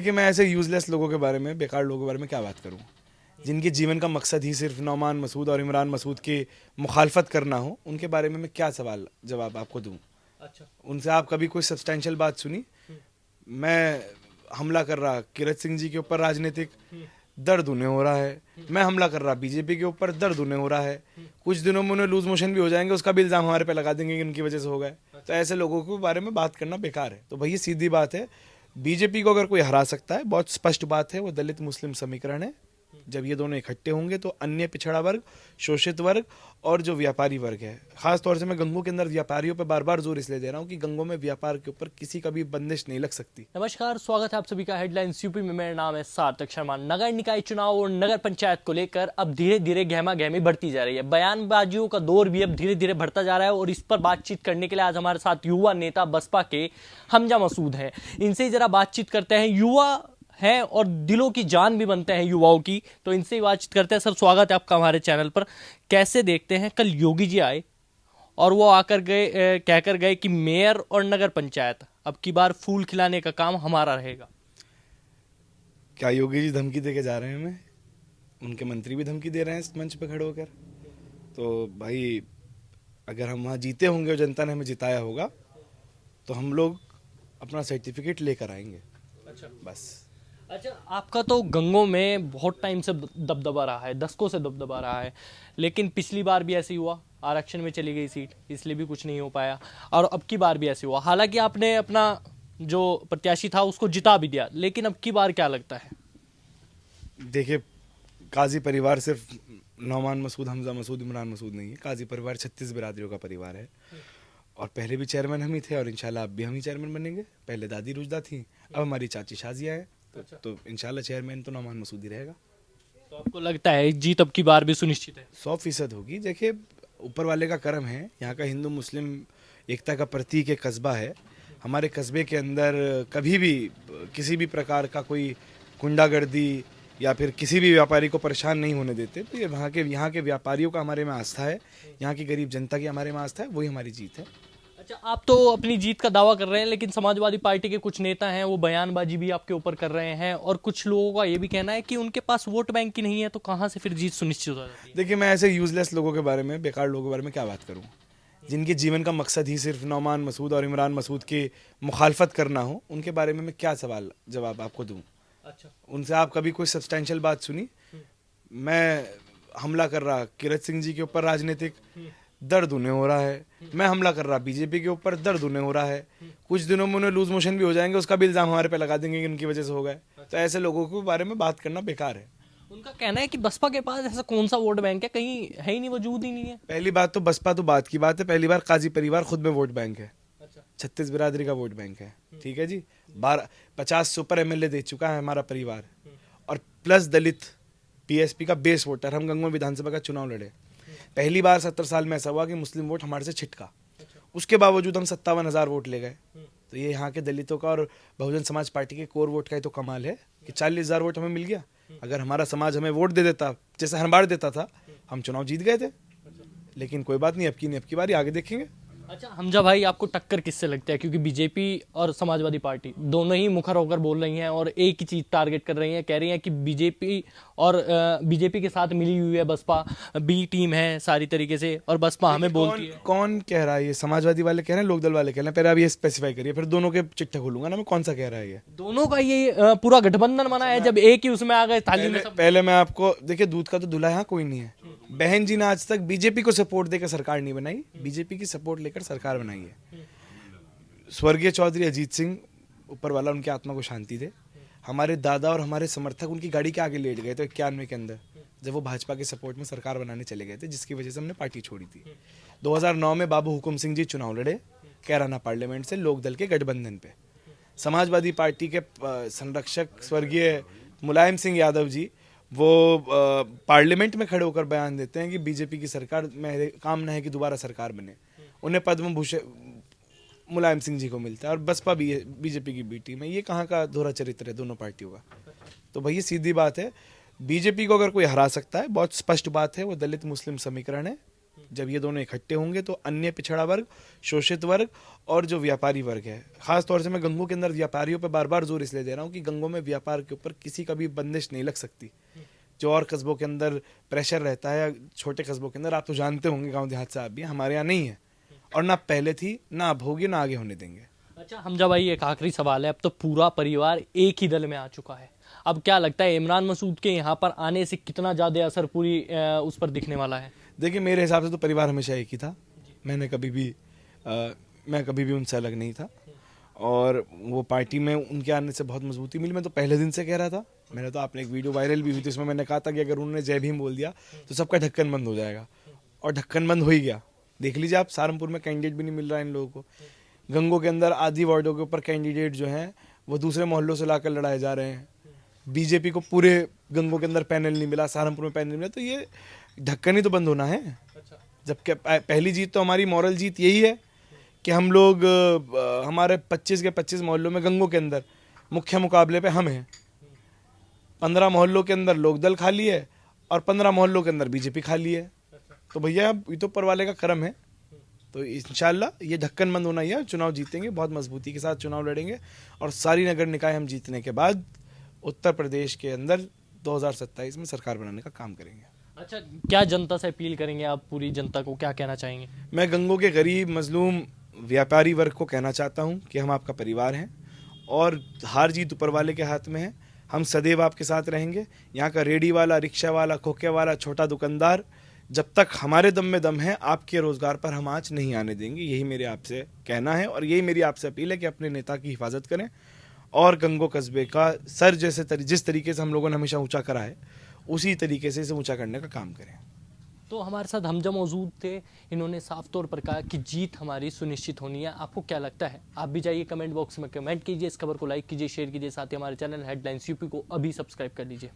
कि मैं ऐसे यूजलेस लोगों के बारे में, बेकार लोगों के बारे में क्या बात करूं, जिनके जीवन का मकसद ही सिर्फ नौमान मसूद और इमरान मसूद की मुखालफत करना हो, उनके बारे में मैं क्या सवाल जवाब आपको दूं। अच्छा। उनसे आप कभी कोई सब्सटेंशियल बात सुनी? मैं हमला कर रहा किरत सिंह जी के ऊपर, राजनीतिक दर्द उन्हें हो रहा है। मैं हमला कर रहा बीजेपी के ऊपर, दर्द उन्हें हो रहा है। कुछ दिनों में उन्हें लूज मोशन भी हो जाएंगे, उसका भी इल्जाम हमारे पे लगा देंगे कि उनकी वजह से हो गए। तो ऐसे लोगों के बारे में बात करना बेकार है। तो भैया सीधी बात है, बीजेपी को अगर कोई हरा सकता है, बहुत स्पष्ट बात है, वो दलित मुस्लिम समीकरण है। जब ये दोनों इकट्ठे होंगे तो अन्य पिछड़ा वर्ग, शोषित वर्ग और जो व्यापारी वर्ग है, खास तौर से मैं गंगों के अंदर व्यापारियों पर बार बार जोर इसलिए दे रहा हूँ कि गंगों में व्यापार के ऊपर किसी का भी बंदिश नहीं लग सकती। नमस्कार, स्वागत है आप सभी का हेडलाइंस यूपी में। मेरा नाम है सार्थक शर्मा। नगर निकाय चुनाव और नगर पंचायत को लेकर अब धीरे धीरे गहमा गहमी बढ़ती जा रही है। बयानबाजियों का दौर भी अब धीरे धीरे बढ़ता जा रहा है और इस पर बातचीत करने के लिए आज हमारे साथ युवा नेता बसपा के हमजा मसूद हैं। इनसे ही जरा बातचीत करते हैं। युवा हैं और दिलों की जान भी बनते हैं युवाओं की, तो इनसे ही बातचीत करते हैं। सर, स्वागत है आपका हमारे चैनल पर। कैसे देखते हैं, कल योगी जी आए और वो आकर गए, कहकर गए कि मेयर और नगर पंचायत अब की बार फूल खिलाने का काम हमारा रहेगा। क्या योगी जी धमकी दे के जा रहे हैं हमें? उनके मंत्री भी धमकी दे रहे हैं इस मंच पे खड़े होकर। तो भाई, अगर हम वहाँ जीते होंगे और जनता ने हमें जिताया होगा तो हम लोग अपना सर्टिफिकेट लेकर आएंगे। अच्छा। बस। अच्छा, आपका तो गंगों में बहुत टाइम से दबदबा रहा है, दशकों से दबदबा रहा है, लेकिन पिछली बार भी ऐसे ही हुआ, आरक्षण में चली गई सीट, इसलिए भी कुछ नहीं हो पाया। और अब की बार भी ऐसे हुआ। हालांकि आपने अपना जो प्रत्याशी था उसको जिता भी दिया, लेकिन अब की बार क्या लगता है? देखिए, काजी परिवार सिर्फ नौमान मसूद, हमजा मसूद, इमरान मसूद नहीं है। काजी परिवार 36 बिरादरियों का परिवार है और पहले भी चेयरमैन हम ही थे और इंशाल्लाह अब भी हम ही चेयरमैन बनेंगे। पहले दादी रुजदा थी, अब हमारी चाची शाजिया है। तो इंशाल्लाह चेयरमैन तो नौमान मसूद ही रहेगा। तो आपको लगता है जीत अब की बार भी सुनिश्चित है? 100% होगी। देखिए, ऊपर वाले का करम है। यहाँ का हिंदू मुस्लिम एकता का प्रतीक एक कस्बा है। हमारे कस्बे के अंदर कभी भी किसी भी प्रकार का कोई गुंडागर्दी या फिर किसी भी व्यापारी को परेशान नहीं होने देते। तो ये यहाँ के व्यापारियों का हमारे में आस्था है, यहाँ की गरीब जनता की हमारे में आस्था है, वही हमारी जीत है। अच्छा, आप तो अपनी जीत का दावा कर रहे हैं, लेकिन समाजवादी पार्टी के कुछ नेता हैं वो बयानबाजी भी आपके ऊपर कर रहे हैं और कुछ लोगों का ये भी कहना है कि उनके पास वोट बैंक ही नहीं है, तो कहाँ से फिर जीत सुनिश्चित हो जाती है? देखिए, मैं ऐसे यूजलेस लोगों के बारे में, बेकार लोगों के बारे में क्या बात करूँ, जिनके जीवन का मकसद ही सिर्फ नौमान मसूद और इमरान मसूद की मुखालफत करना हो, उनके बारे में मैं क्या सवाल जवाब आपको दूं। अच्छा। उनसे आप कभी कोई सब्सटेंशियल बात सुनी? मैं हमला कर रहा किरत सिंह जी के ऊपर, राजनीतिक दर्द उन्हें हो रहा है। मैं हमला कर रहा बीजेपी के ऊपर, दर्द उन्हें हो रहा है। कुछ दिनों में उन्हें लूज मोशन भी हो जाएंगे, उसका भी इल्जाम हमारे पे लगा देंगे कि उनकी वजह से हो गए। तो ऐसे लोगों के बारे में बात करना बेकार है। उनका कहना है कि बसपा के पास ऐसा कौन सा वोट बैंक है, कहीं है ही नहीं, वजूद ही नहीं है। पहली बात तो बसपा तो बात की बात है, पहली बार काजी परिवार खुद में वोट बैंक है। अच्छा। 36 बिरादरी का वोट बैंक है। ठीक है जी। 50 से ऊपर एमएलए दे चुका है हमारा परिवार और प्लस दलित पीएसपी का बेस वोटर। हम गंगवा विधानसभा का चुनाव लड़े, पहली बार 70 साल में ऐसा हुआ कि मुस्लिम वोट हमारे से छिटका। उसके बावजूद हम 57,000 वोट ले गए। तो ये यहाँ के दलितों का और बहुजन समाज पार्टी के कोर वोट का ही तो कमाल है कि 40,000 वोट हमें मिल गया। अगर हमारा समाज हमें वोट दे देता, जैसे हर बार देता था, हम चुनाव जीत गए थे। लेकिन कोई बात नहीं, अब की बारी, आगे देखेंगे। अच्छा हमजा भाई, आपको टक्कर किससे लगता है? क्योंकि बीजेपी और समाजवादी पार्टी दोनों ही मुखर होकर बोल रही हैं और एक ही चीज टारगेट कर रही हैं, कह रही हैं कि बीजेपी और बीजेपी के साथ मिली हुई है बसपा, बी टीम है सारी तरीके से, और बसपा हमें बोलती है। कौन कह रहा है ये? समाजवादी वाले कह रहे हैं, लोकदल वाले कह रहे हैं? पहले आप ये स्पेसिफाई करिए, फिर दोनों के चिट्ठे खोलूंगा ना मैं। कौन सा कह रहा है ये? दोनों का ये पूरा गठबंधन बना है, जब एक ही उसमें आ गए थाली में सब। पहले मैं आपको, देखिए, दूध का तो दूल्हा यहाँ कोई नहीं है। बहन जी ने आज तक बीजेपी को सपोर्ट देकर सरकार नहीं बनाई, बीजेपी की सपोर्ट लेकर सरकार बनाई है। स्वर्गीय चौधरी अजीत सिंह, ऊपर वाला उनकी आत्मा को शांति दे, हमारे दादा और हमारे समर्थक उनकी गाड़ी के आगे लेट गए थे 91 के अंदर, जब वो भाजपा के सपोर्ट में सरकार बनाने चले गए थे, जिसकी वजह से हमने पार्टी छोड़ी थी। 2009 में बाबू हुकुम सिंह जी चुनाव लड़े कैराना पार्लियामेंट से लोकदल के गठबंधन पे। समाजवादी पार्टी के संरक्षक स्वर्गीय मुलायम सिंह यादव जी, वो पार्लियामेंट में खड़े होकर बयान देते हैं कि बीजेपी की सरकार में कामना है कि दोबारा सरकार बने। उन्हें पद्म भूषण मुलायम सिंह जी को मिलता है और बसपा भी बीजेपी की बी टीम है। ये कहाँ का दोहरा चरित्र है दोनों पार्टियों का? तो भैया सीधी बात है, बीजेपी को अगर कोई हरा सकता है, बहुत स्पष्ट बात है, वो दलित मुस्लिम समीकरण है। जब ये दोनों इकट्ठे होंगे तो अन्य पिछड़ा वर्ग, शोषित वर्ग और जो व्यापारी वर्ग है, खास तौर से मैं गंगों के अंदर व्यापारियों पे बार बार जोर इसलिए दे रहा हूँ कि गंगों में व्यापार के ऊपर किसी का भी बंदिश नहीं लग सकती। जो और कस्बों के अंदर प्रेशर रहता है, छोटे कस्बों के अंदर, आप तो जानते होंगे, गांव देहात से आप भी, हमारे यहाँ नहीं है, और ना पहले थी, ना अब होगी, ना आगे होने देंगे। अच्छा हमजा भाई, एक आखिरी सवाल है। अब तो पूरा परिवार एक ही दल में आ चुका है, अब क्या लगता है इमरान मसूद के यहाँ पर आने से कितना ज़्यादा असर पूरी उस पर दिखने वाला है? देखिए, मेरे हिसाब से तो परिवार हमेशा एक ही था। मैं कभी भी उनसे अलग नहीं था, और वो पार्टी में उनके आने से बहुत मजबूती मिली। मैं तो पहले दिन से कह रहा था, मैंने तो, आपने एक वीडियो वायरल भी हुई थी, उसमें मैंने कहा था कि अगर उन्होंने जय भीम बोल दिया तो सबका ढक्कन बंद हो जाएगा, और ढक्कन बंद हो ही गया। देख लीजिए आप, सहारनपुर में कैंडिडेट भी नहीं मिल रहा है इन लोगों को। गंगों के अंदर आधी वार्डों के ऊपर कैंडिडेट जो हैं वो दूसरे मोहल्लों से लाकर लड़ाए जा रहे हैं। बीजेपी को पूरे गंगों के अंदर पैनल नहीं मिला, सहारनपुर में पैनल नहीं मिला, तो ये ढक्कन ही तो बंद होना है। जबकि पहली जीत तो हमारी मॉरल जीत यही है कि हम लोग, हमारे 25 के 25 मोहल्लों में गंगों के अंदर मुख्य मुकाबले पे हम हैं। 15 मोहल्लों के अंदर लोकदल खाली है और 15 मोहल्लों के अंदर बीजेपी खाली है। तो भैया ये तो ऊपर वाले का करम है। तो इंशाल्लाह ये ढक्कन बंद होना ही है, चुनाव जीतेंगे, बहुत मजबूती के साथ चुनाव लड़ेंगे, और सारी नगर निकाय हम जीतने के बाद उत्तर प्रदेश के अंदर 2027 में सरकार बनाने का काम करेंगे। अच्छा, क्या जनता से अपील करेंगे आप? पूरी जनता को क्या कहना चाहेंगे? मैं गंगों के गरीब मजलूम व्यापारी वर्ग को कहना चाहता हूं कि हम आपका परिवार हैं, और हार जीत ऊपर वाले के हाथ में है। हम सदैव आपके साथ रहेंगे। यहाँ का रेडी वाला, रिक्शा वाला, खोखे वाला, छोटा दुकानदार, जब तक हमारे दम में दम है, आपके रोजगार पर हम आँच नहीं आने देंगे। यही मेरे आपसे कहना है, और यही मेरी आपसे अपील है कि अपने नेता की हिफाजत करें, और गंगो कस्बे का सर जिस तरीके से हम लोगों ने हमेशा ऊंचा करा है, उसी तरीके से इसे ऊंचा करने का काम करें। तो हमारे साथ हमजा मौजूद थे, इन्होंने साफ तौर पर कहा कि जीत हमारी सुनिश्चित होनी है। आपको क्या लगता है? आप भी जाइए कमेंट बॉक्स में कमेंट कीजिए, इस खबर को लाइक कीजिए, शेयर कीजिए, साथ ही हमारे चैनल हेडलाइंस यूपी को अभी सब्सक्राइब कर लीजिए।